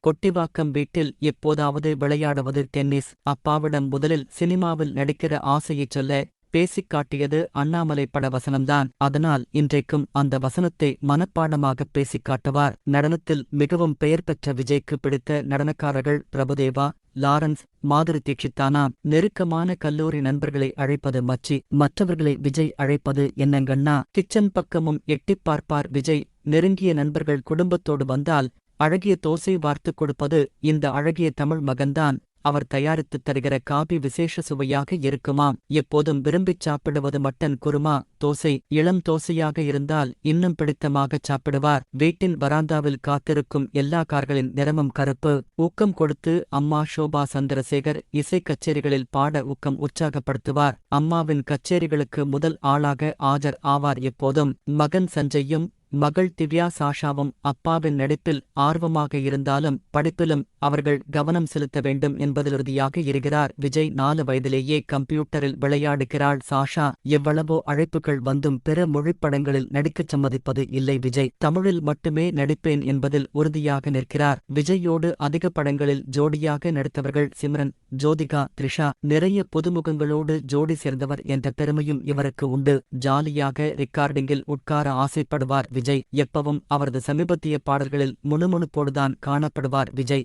கொட்டிவாக்கம் வீட்டில் எப்போதாவது விளையாடுவது டென்னிஸ். அப்பாவிடம் முதலில் சினிமாவில் நடிக்கிற ஆசையைச் சொல்ல பேசிக் காட்டியது அண்ணாமலை பட வசனம்தான். அதனால் இன்றைக்கும் அந்த வசனத்தை மனப்பாடமாகப் பேசிக் காட்டுவார். நடனத்தில் மிகவும் பெயர் பெற்ற விஜய்க்கு பிடித்த நடனக்காரர்கள் பிரபுதேவா, லாரன்ஸ், மாதுரி தீட்சித்தானாம். நெருக்கமான கல்லூரி நண்பர்களை அழைப்பது மச்சி, மற்றவர்களை விஜய் அழைப்பது என்னங்கண்ணா. கிச்சன் பக்கமும் எட்டிப் பார்ப்பார் விஜய். நெருங்கிய நண்பர்கள் குடும்பத்தோடு வந்தால் அழகிய தோசை வார்த்துக் கொடுப்பது இந்த அழகிய தமிழ் மகன்தான். அவர் தயாரித்துத் தருகிற காபி விசேஷ சுவையாக இருக்குமாம். எப்போதும் விரும்பிச் சாப்பிடுவது மட்டன் குருமா, தோசை. இளம் தோசையாக இருந்தால் இன்னும் பிடித்தமாகச் சாப்பிடுவார். வீட்டின் வராந்தாவில் காத்திருக்கும் எல்லா கார்களின் நிறமும் கருப்பு. ஊக்கம் கொடுத்து அம்மா ஷோபா சந்திரசேகர் இசைக் கச்சேரிகளில் பாட ஊக்கம் உற்சாகப்படுத்துவார். அம்மாவின் கச்சேரிகளுக்கு முதல் ஆளாக ஆஜர் ஆவார் எப்போதும். மகன் சஞ்சயும் மகள் திவ்யா சாஷாவும் அப்பாவின் நடிப்பில் ஆர்வமாக இருந்தாலும் படிப்பிலும் அவர்கள் கவனம் செலுத்த வேண்டும் என்பதில் உறுதியாக இருக்கிறார் விஜய். 4 வயதிலேயே கம்ப்யூட்டரில் விளையாடுகிறாள் சாஷா. எவ்வளவோ அழைப்புகள் வந்தும் பிற மொழிப்படங்களில் நடிக்கச் சம்மதிப்பது இல்லை விஜய். தமிழில் மட்டுமே நடிப்பேன் என்பதில் உறுதியாக நிற்கிறார். விஜயோடு அதிக படங்களில் ஜோடியாக நடித்தவர்கள் சிம்ரன், ஜோதிகா, த்ரிஷா. நிறைய புதுமுகங்களோடு ஜோடி சேர்ந்தவர் என்ற பெருமையும் இவருக்கு உண்டு. ஜாலியாக ரிக்கார்டிங்கில் உட்கார ஆசைப்படுவார் விஜய். எப்பவும் அவரது சமீபத்திய பாடல்களில் முணுமுணுப்போடுதான் காணப்படுவார் விஜய்.